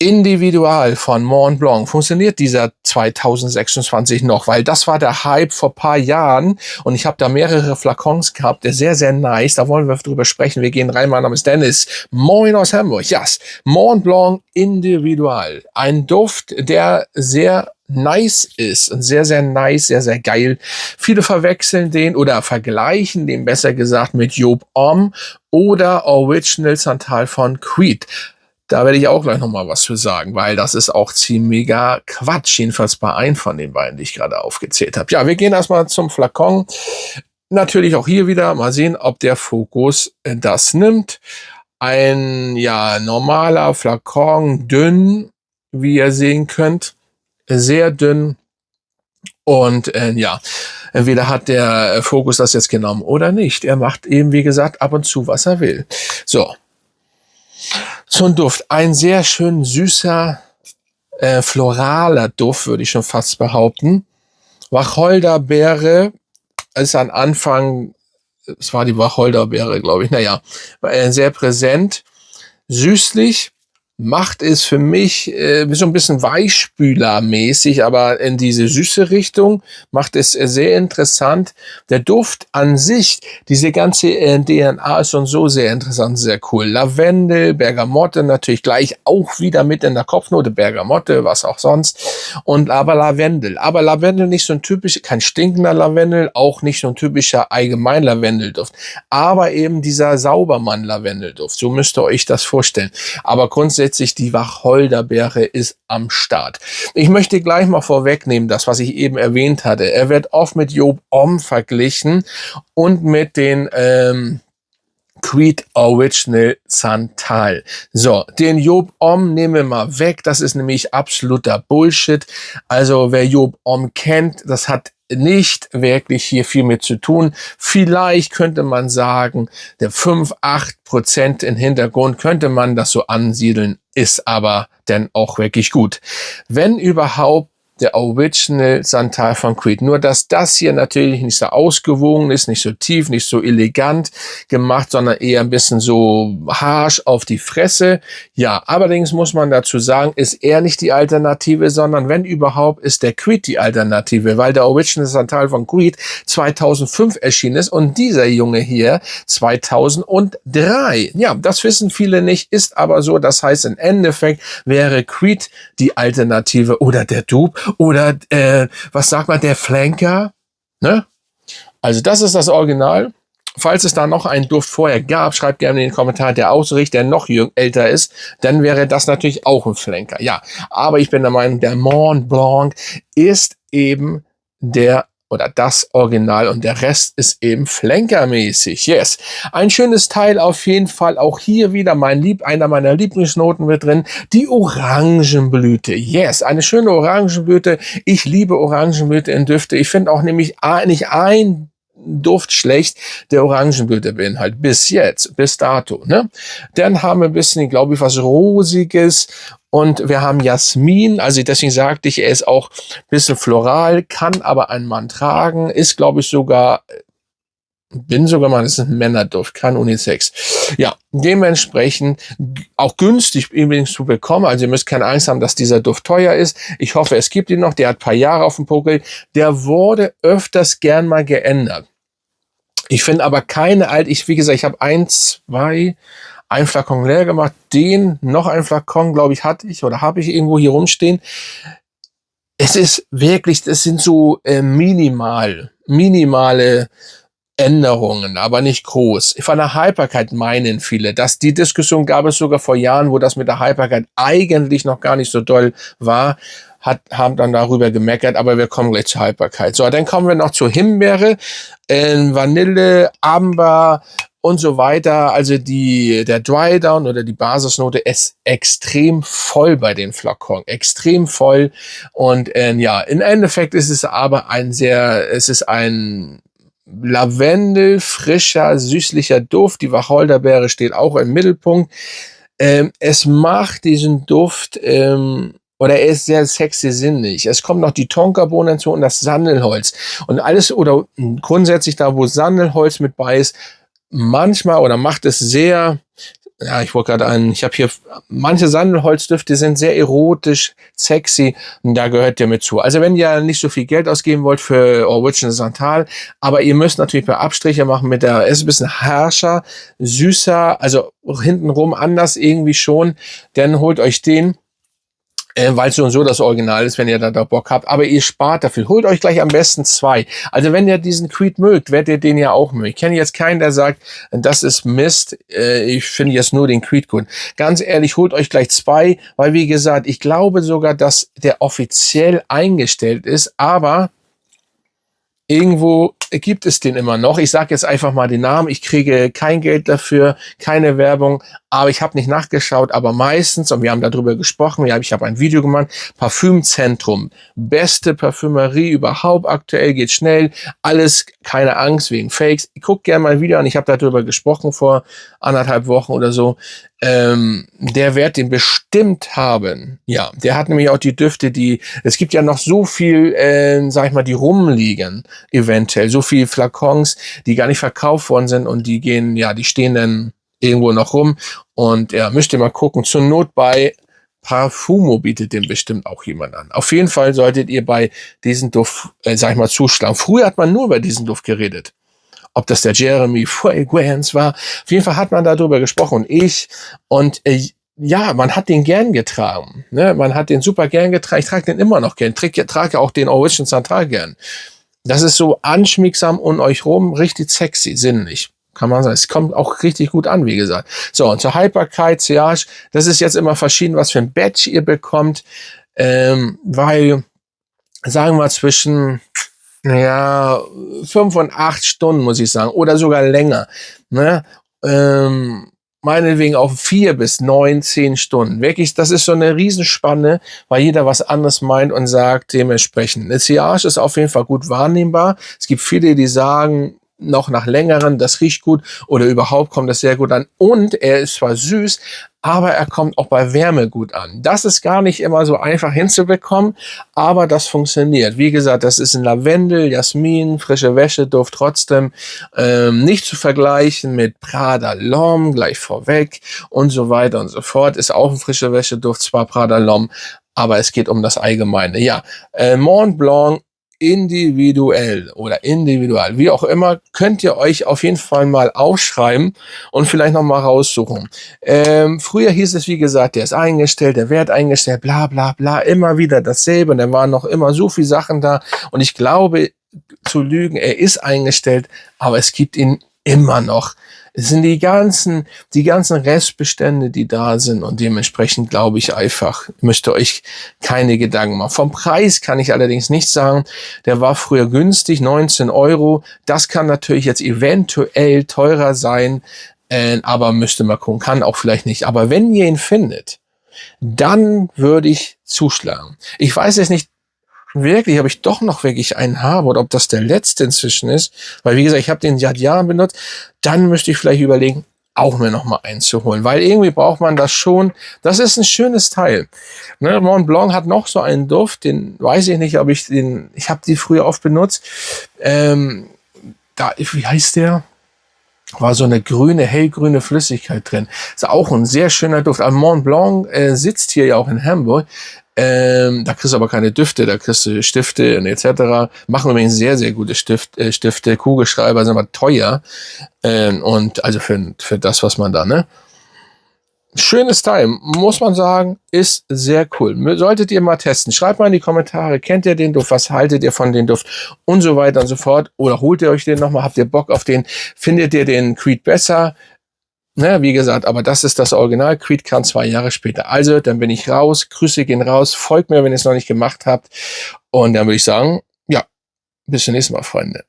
Individual von Mont Blanc. Funktioniert dieser 2026 noch? Weil das war der Hype vor ein paar Jahren und ich habe da mehrere Flakons gehabt, der sehr, sehr nice. Da wollen wir drüber sprechen. Wir gehen rein. Mein Name ist Dennis. Moin aus Hamburg. Yes. Mont Blanc Individual. Ein Duft, der sehr nice ist und sehr, sehr nice, sehr, sehr geil. Viele verwechseln den oder vergleichen den besser gesagt mit Job Homme oder Original Santal von Creed. Da werde ich auch gleich nochmal was zu sagen, weil das ist auch ziemlicher Quatsch, jedenfalls bei einem von den beiden, die ich gerade aufgezählt habe. Ja, wir gehen erstmal zum Flakon. Natürlich auch hier wieder mal sehen, ob der Fokus das nimmt. Ein, ja, normaler Flakon, dünn, wie ihr sehen könnt, sehr dünn. Und ja, entweder hat der Fokus das jetzt genommen oder nicht. Er macht eben, wie gesagt, ab und zu, was er will. So. So ein Duft, ein sehr schön süßer, floraler Duft, würde ich schon fast behaupten. Wacholderbeere ist am Anfang, es war die Wacholderbeere, glaube ich, naja, sehr präsent, süßlich. Macht es für mich so ein bisschen weichspülermäßig, aber in diese süße Richtung macht es sehr interessant. Der Duft an sich, diese ganze DNA ist schon so sehr interessant, sehr cool. Lavendel, Bergamotte natürlich gleich auch wieder mit in der Kopfnote, Bergamotte, was auch sonst. Und aber Lavendel nicht so ein typisch, kein stinkender Lavendel, auch nicht so ein typischer allgemein Lavendelduft, aber eben dieser Saubermann-Lavendelduft. So müsst ihr euch das vorstellen. Aber grundsätzlich die Wacholderbeere ist am Start. Ich möchte gleich mal vorwegnehmen, das, was ich eben erwähnt hatte. Er wird oft mit Job Homme verglichen und mit den Creed Original Santal. So, den Job Homme nehmen wir mal weg. Das ist nämlich absoluter Bullshit. Also wer Job Homme kennt, das hat nicht wirklich hier viel mit zu tun. Vielleicht könnte man sagen, der 5-8% im Hintergrund könnte man das so ansiedeln, ist aber dann auch wirklich gut. Wenn überhaupt der Original Santal von Creed. Nur, dass das hier natürlich nicht so ausgewogen ist, nicht so tief, nicht so elegant gemacht, sondern eher ein bisschen so harsch auf die Fresse. Ja, allerdings muss man dazu sagen, ist er nicht die Alternative, sondern wenn überhaupt, ist der Creed die Alternative, weil der Original Santal von Creed 2005 erschienen ist und dieser Junge hier 2003. Ja, das wissen viele nicht, ist aber so. Das heißt, im Endeffekt wäre Creed die Alternative oder der Dupe oder, was sagt man, der Flanker, ne? Also das ist das Original. Falls es da noch einen Duft vorher gab, schreibt gerne in den Kommentaren, der ausricht, der noch älter ist, dann wäre das natürlich auch ein Flanker. Ja, aber ich bin der Meinung, der Mont Blanc ist eben der oder das Original und der Rest ist eben flankermäßig. Yes. Ein schönes Teil auf jeden Fall. Auch hier wieder einer meiner Lieblingsnoten mit drin. Die Orangenblüte. Yes. Eine schöne Orangenblüte. Ich liebe Orangenblüte in Düfte. Ich finde auch nämlich nicht ein Duft schlecht, der Orangenblüte beinhaltet. Bis jetzt, bis dato, ne? Dann haben wir ein bisschen, glaube ich, was Rosiges. Und wir haben Jasmin, also deswegen sagte ich, er ist auch ein bisschen floral, kann aber ein Mann tragen, ist, glaube ich, sogar, das ist ein Männerduft, kein Unisex. Ja, dementsprechend auch günstig übrigens zu bekommen, also ihr müsst keine Angst haben, dass dieser Duft teuer ist. Ich hoffe, es gibt ihn noch, der hat ein paar Jahre auf dem Puckel, der wurde öfters gern mal geändert. Ich finde aber keine wie gesagt, ich habe ein Flakon leer gemacht, noch ein Flakon, glaube ich, habe ich irgendwo hier rumstehen. Es ist wirklich, das sind so minimale Änderungen, aber nicht groß. Von der Haltbarkeit meinen viele, dass die Diskussion gab es sogar vor Jahren, wo das mit der Haltbarkeit eigentlich noch gar nicht so doll war, haben dann darüber gemeckert, aber wir kommen gleich zur Haltbarkeit. So, dann kommen wir noch zur Himbeere, Vanille, Amber und so weiter. Also der Dry Down oder die Basisnote ist extrem voll bei den Flakon, extrem voll. Und ja, im Endeffekt ist es aber ein Lavendel, frischer, süßlicher Duft. Die Wacholderbeere steht auch im Mittelpunkt. Es macht diesen Duft, oder er ist sehr sexy sinnig. Es kommt noch die Tonkabohne hinzu und das Sandelholz. Und alles, oder grundsätzlich da, wo Sandelholz mit bei ist, manchmal oder macht es sehr ja, ich wollte gerade ich habe hier, manche Sandelholzdüfte sind sehr erotisch, sexy, und da gehört der mit zu. Also wenn ihr nicht so viel Geld ausgeben wollt für Original Santal, aber ihr müsst natürlich bei Abstriche machen es ist ein bisschen harscher, süßer, also hintenrum anders irgendwie schon, dann holt euch den. Weil es so und so das Original ist, wenn ihr da Bock habt. Aber ihr spart dafür. Holt euch gleich am besten 2. Also wenn ihr diesen Creed mögt, werdet ihr den ja auch mögen. Ich kenne jetzt keinen, der sagt, das ist Mist. Ich finde jetzt nur den Creed gut. Ganz ehrlich, holt euch gleich 2, weil wie gesagt, ich glaube sogar, dass der offiziell eingestellt ist, aber irgendwo gibt es den immer noch. Ich sage jetzt einfach mal den Namen. Ich kriege kein Geld dafür, keine Werbung, aber ich habe nicht nachgeschaut. Aber meistens, und wir haben darüber gesprochen, ich habe ein Video gemacht, Parfümzentrum, beste Parfümerie überhaupt, aktuell, geht schnell, alles, keine Angst wegen Fakes. Guckt gerne mal ein Video an, ich habe darüber gesprochen vor 1,5 Wochen oder so. Der wird den bestimmt haben. Ja, der hat nämlich auch die Düfte, es gibt ja noch so viel, sag ich mal, die rumliegen, eventuell, so viel Flakons, die gar nicht verkauft worden sind und die stehen dann irgendwo noch rum und ja, müsst ihr mal gucken. Zur Not bei Parfumo bietet den bestimmt auch jemand an. Auf jeden Fall solltet ihr bei diesem Duft, sag ich mal, zuschlagen. Früher hat man nur über diesen Duft geredet. Ob das der Jeremy Fragrance war. Auf jeden Fall hat man darüber gesprochen. Man hat den gern getragen. Ne? Man hat den super gern getragen. Ich trage den immer noch gern. Ich trage auch den Original Santal gern. Das ist so anschmiegsam um euch rum, richtig sexy, sinnlich. Kann man sagen. Es kommt auch richtig gut an, wie gesagt. So, und zur Haltbarkeit, Sillage, das ist jetzt immer verschieden, was für ein Batch ihr bekommt. Weil, sagen wir zwischen 5 und 8 Stunden, muss ich sagen, oder sogar länger. Ne? Meinetwegen auch 4 bis 9, 10 Stunden. Wirklich, das ist so eine Riesenspanne, weil jeder was anderes meint und sagt dementsprechend. Eine Sillage ist auf jeden Fall gut wahrnehmbar. Es gibt viele, die sagen, noch nach längeren, das riecht gut oder überhaupt kommt das sehr gut an. Und er ist zwar süß, aber er kommt auch bei Wärme gut an. Das ist gar nicht immer so einfach hinzubekommen, aber das funktioniert. Wie gesagt, das ist ein Lavendel, Jasmin, frische Wäscheduft, trotzdem nicht zu vergleichen mit Prada L'Homme, gleich vorweg und so weiter und so fort. Ist auch ein frische Wäscheduft, zwar Prada L'Homme, aber es geht um das Allgemeine. Ja, Mont Blanc, individuell oder individual, wie auch immer, könnt ihr euch auf jeden Fall mal aufschreiben und vielleicht noch mal raussuchen. Früher hieß es, wie gesagt, der ist eingestellt, der wird eingestellt, bla bla bla, immer wieder dasselbe und da waren noch immer so viele Sachen da und ich glaube, zu lügen, er ist eingestellt, aber es gibt ihn immer noch. Es sind die ganzen Restbestände, die da sind und dementsprechend glaube ich einfach, müsst ihr euch keine Gedanken machen. Vom Preis kann ich allerdings nicht sagen, der war früher günstig, 19 Euro. Das kann natürlich jetzt eventuell teurer sein, aber müsste mal gucken, kann auch vielleicht nicht. Aber wenn ihr ihn findet, dann würde ich zuschlagen. Ich weiß jetzt nicht, wirklich, ob ich doch noch wirklich einen habe oder ob das der letzte inzwischen ist. Weil, wie gesagt, ich habe den seit Jahren benutzt. Dann müsste ich vielleicht überlegen, auch mir noch mal einen zu holen. Weil irgendwie braucht man das schon. Das ist ein schönes Teil. Ne, Mont Blanc hat noch so einen Duft, den weiß ich nicht, ich habe die früher oft benutzt. Wie heißt der? War so eine hellgrüne Flüssigkeit drin. Ist auch ein sehr schöner Duft. Aber Mont Blanc sitzt hier ja auch in Hamburg. Da kriegst du aber keine Düfte, da kriegst du Stifte und etc. Machen übrigens sehr, sehr gute Stifte. Kugelschreiber sind aber teuer. Und also für das, was man da, ne? Schönes Teil, muss man sagen, ist sehr cool. Solltet ihr mal testen. Schreibt mal in die Kommentare, kennt ihr den Duft, was haltet ihr von dem Duft und so weiter und so fort. Oder holt ihr euch den nochmal, habt ihr Bock auf den, findet ihr den Creed besser? Ne, wie gesagt, aber das ist das Original. Creed kam 2 Jahre später. Also, dann bin ich raus. Grüße gehen raus. Folgt mir, wenn ihr es noch nicht gemacht habt. Und dann würde ich sagen, ja, bis zum nächsten Mal, Freunde.